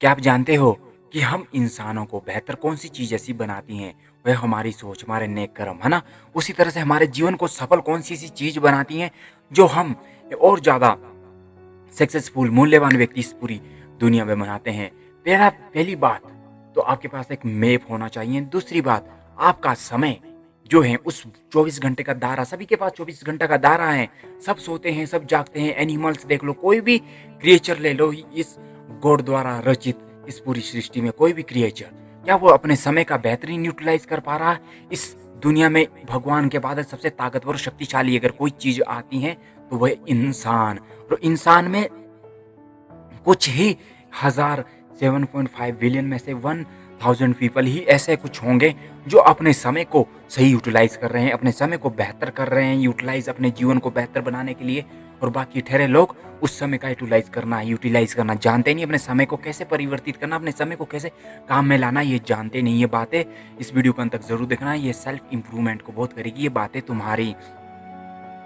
क्या आप जानते हो कि हम इंसानों को बेहतर कौन-सी चीज़ ऐसी बनाती हैं, वह हमारी सोच, हमारे नेक कर्म, है ना? उसी तरह से हमारे जीवन को सफल कौन-सी ऐसी चीज़ बनाती हैं, जो हम और ज़्यादा सक्सेसफुल, मूल्यवान व्यक्ति इस पूरी दुनिया में बनाते हैं। पहली बात तो आपके पास एक मैप होना चाहिए। दूसरी बात, आपका समय जो है उस 24 घंटे का दायरा, सभी के पास 24 घंटा का दायरा है। सब सोते हैं, सब जागते हैं। एनिमल्स देख लो, कोई भी क्रिएचर ले लो, इस गॉड द्वारा रचित इस पूरी सृष्टि में कोई भी क्रिएचर, क्या वो अपने समय का बेहतरीन यूटिलाइज़ कर पा रहा है? इस दुनिया में भगवान के बाद सबसे ताकतवर और शक्तिशाली अगर कोई चीज़ आती है, तो वह इंसान। और इंसान में कुछ ही हज़ार 7.5 बिलियन में से 1000 पीपल ही ऐसे कुछ होंगे जो अपने समय को सही यूटिलाइज़ कर रहे हैं, अपने समय को बेहतर कर रहे हैं, यूटिलाइज़ अपने जीवन को बेहतर बनाने के लिए। और बाकी ठहरे लोग उस समय का यूटिलाइज़ करना जानते नहीं, अपने समय को कैसे परिवर्तित करना, अपने समय को कैसे काम में लाना, ये जानते नहीं। ये बातें इस वीडियो को अंत तक ज़रूर देखना, ये सेल्फ इम्प्रूवमेंट को बहुत करेगी ये बातें तुम्हारी।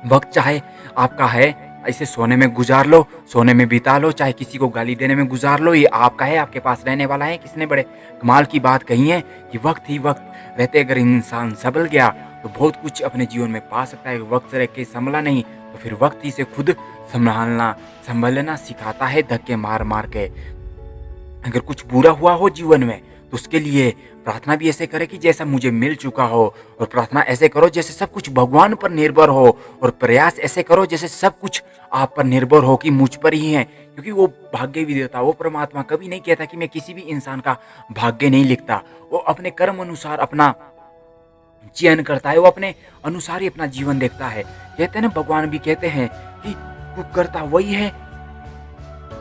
वक़्त चाहे आपका है, इसे सोने में गुज़ार लो, सोने में बिता लो, चाहे किसी को गाली देने में गुज़ार लो, ये आपका है, आपके पास रहने वाला है। किसने बड़े कमाल की बात कही है कि वक़्त ही वक़्त रहते अगर इंसान सँभल गया, तो बहुत कुछ अपने जीवन में पा सकता है। वक़्त रह के सँभला नहीं, तो फिर वक़्त ही से खुद सँभलना सिखाता है धक्के मार-मार के। अगर कुछ बुरा हुआ हो जीवन में, तो उसके लिए प्रार्थना भी ऐसे करें कि जैसा मुझे मिल चुका हो, और प्रार्थना ऐसे करो जैसे सब कुछ भगवान पर निर्भर हो, और प्रयास ऐसे करो जैसे सब कुछ आप पर निर्भर हो कि मुझ पर ही है। क्योंकि वो भाग्य विधाता, वो परमात्मा कभी नहीं कहता कि मैं किसी भी इंसान का भाग्य नहीं लिखता। वो अपने कर्म अनुसार अपना चयन करता है, वो अपने अनुसार ही अपना जीवन देखता है। कहते हैं ना, भगवान भी कहते हैं कि तू करता वही है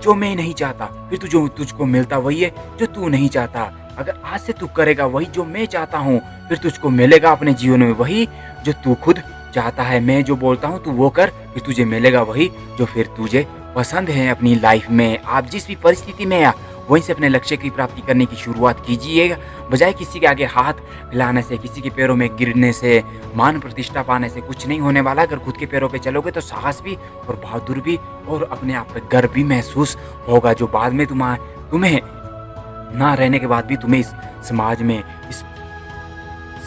जो मैं नहीं चाहता, फिर तुझको मिलता वही है जो तू नहीं चाहता। अगर आज से तू करेगा वही जो मैं चाहता हूँ, फिर तुझको मिलेगा अपने जीवन में वही जो तू खुद चाहता है। मैं जो बोलता हूँ तू वो कर, फिर तुझे मिलेगा वही जो फिर तुझे पसंद है अपनी लाइफ में। आप जिस भी परिस्थिति में या वहीं से अपने लक्ष्य की प्राप्ति करने की शुरुआत कीजिएगा, बजाय किसी के आगे हाथ फैलाने से, किसी के पैरों में गिरने से, मान प्रतिष्ठा पाने से कुछ नहीं होने वाला। अगर खुद के पैरों पे चलोगे तो साहस भी और बहादुर भी और अपने आप पे गर्व भी महसूस होगा, जो बाद में तुम्हें ना रहने के बाद भी तुम्हें इस समाज में, इस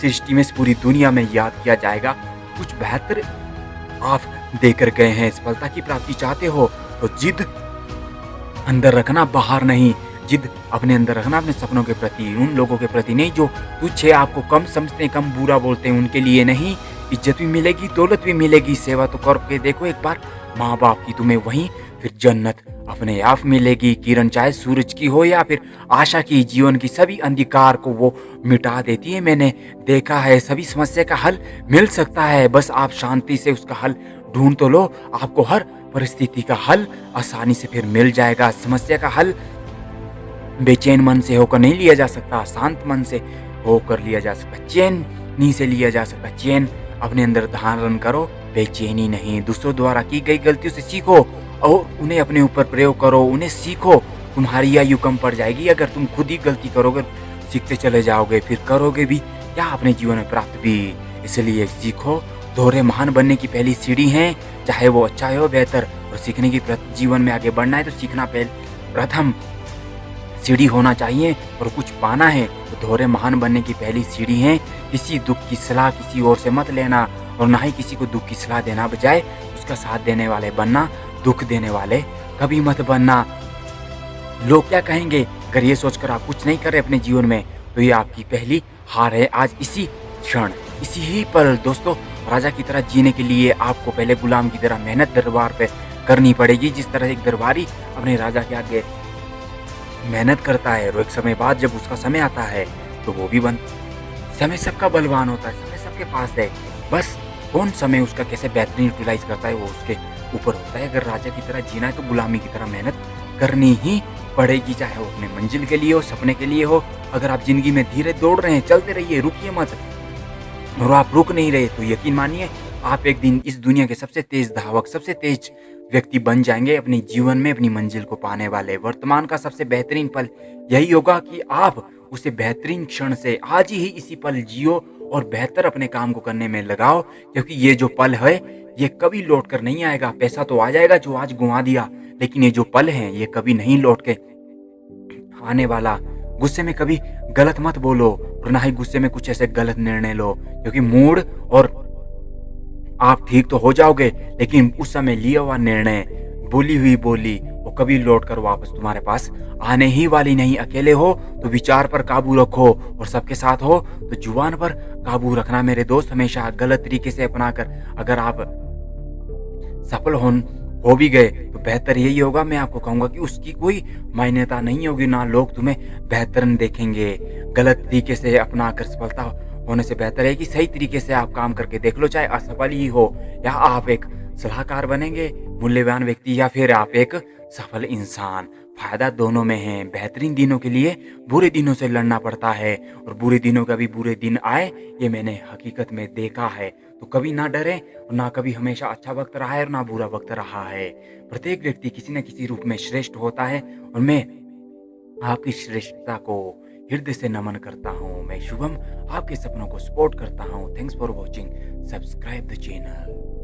सृष्टि में, इस पूरी दुनिया में याद किया जाएगा। कुछ बेहतर आप देकर गए हैं। सफलता की प्राप्ति चाहते हो तो जिद अंदर रखना, बाहर नहीं। जिद अपने अंदर रखना, अपने सपनों के प्रति, उन लोगों के प्रति नहीं जो तुझे आपको कम समझते हैं, कम बुरा बोलते हैं, उनके लिए नहीं। इज्जत भी मिलेगी, दौलत भी मिलेगी, सेवा तो करके देखो एक बार माँ बाप की, तुम्हें वहीं फिर जन्नत अपने आप मिलेगी। किरण चाहे सूरज की हो या फिर आशा की, जीवन की सभी अंधकार को वो मिटा देती है। मैंने देखा है, सभी समस्या का हल मिल सकता है, बस आप शांति से उसका हल ढूंढ तो लो। आपको हर परिस्थिति का हल आसानी से फिर मिल जाएगा। समस्या का हल बेचैन मन से होकर नहीं लिया जा सकता, शांत मन से होकर लिया जा सकता, चैन से लिया जा सकता। चैन अपने अंदर धारण करो, बेचैनी नहीं। दूसरों द्वारा की गई गलतियों से सीखो और उन्हें अपने ऊपर प्रयोग करो, उन्हें सीखो। तुम्हारी आयु कम पड़ जाएगी अगर तुम खुद ही गलती करोगे, सीखते चले जाओगे, फिर करोगे भी क्या अपने जीवन में प्राप्त भी। इसलिए सीखो। दोहरे महान बनने की पहली सीढ़ी है, चाहे वो अच्छा हो बेहतर, और सीखने की जीवन में आगे बढ़ना है तो सीखना प्रथम सीढ़ी होना चाहिए। और कुछ पाना है तो दोहरे महान बनने की पहली सीढ़ी है। किसी दुख की सलाह किसी और से मत लेना, और ना ही किसी को दुख की सलाह देना, बजाय उसका साथ देने वाले बनना, दुख देने वाले कभी मत बनना। लोग क्या कहेंगे अगर ये सोचकर आप कुछ नहीं कर रहे अपने जीवन में, तो ये आपकी पहली हार है। आज इसी क्षण, इसी ही पल दोस्तों, राजा की तरह जीने के लिए आपको पहले गुलाम की तरह मेहनत दरबार पे करनी पड़ेगी। जिस तरह एक दरबारी अपने राजा के आगे मेहनत करता है, और एक समय बाद जब उसका समय आता है तो वो भी समय सबका बलवान होता है, समय सबके पास है। बस कौन समय उसका कैसे बेहतरीन यूटिलाइज करता है वो उसके ऊपर होता है। अगर राजा की तरह जीना है तो गुलामी की तरह मेहनत करनी ही पड़ेगी, चाहे वो अपने मंजिल के लिए हो, सपने के लिए हो। अगर आप जिंदगी में धीरे दौड़ रहे हैं, चलते रहिए, रुकिए मत। और आप रुक नहीं रहे तो यकीन मानिए आप एक दिन इस दुनिया के सबसे तेज धावक, सबसे तेज व्यक्ति बन जाएंगे अपने जीवन में, अपनी मंजिल को पाने वाले। वर्तमान का सबसे बेहतरीन पल यही होगा कि आप उसे बेहतरीन क्षण से आज ही इसी पल जियो और बेहतर अपने काम को करने में लगाओ। क्योंकि ये जो पल है ये कभी लौट कर नहीं आएगा। पैसा तो आ जाएगा जो आज गंवा दिया, लेकिन ये जो पल हैं ये कभी नहीं लौट के आने वाला गुस्से में कभी गलत मत बोलो और ना ही गुस्से में कुछ ऐसे गलत निर्णय लो, क्योंकि मूड और आप ठीक तो हो जाओगे, लेकिन उस समय लिया हुआ निर्णय, बोली हुई बोली, वो कभी लौट कर वापस तुम्हारे पास आने ही वाली नहीं। अकेले हो तो विचार पर काबू रखो, और सबके साथ हो तो जुबान पर काबू रखना मेरे दोस्त। हमेशा गलत तरीके से अपना कर अगर आप सफल हो भी गए तो बेहतर यही होगा, मैं आपको कहूँगा कि उसकी कोई मान्यता नहीं होगी, ना लोग तुम्हें बेहतर देखेंगे। गलत तरीके से अपना कर सफलता होने से बेहतर है कि सही तरीके से आप काम करके देख लो, चाहे असफल ही हो, या आप एक सलाहकार बनेंगे, मूल्यवान व्यक्ति, या फिर आप एक सफल इंसान। फायदा दोनों में है। बेहतरीन दिनों के लिए बुरे दिनों से लड़ना पड़ता है, और बुरे दिनों का भी बुरे दिन आए, ये मैंने हकीकत में देखा है। तो कभी ना डरें, और ना कभी हमेशा अच्छा वक्त रहा है और ना बुरा वक्त रहा है। प्रत्येक व्यक्ति किसी न किसी रूप में श्रेष्ठ होता है, और मैं आपकी श्रेष्ठता को हृदय से नमन करता हूँ। मैं शुभम आपके सपनों को सपोर्ट करता हूँ। Thanks for watching. Subscribe the channel.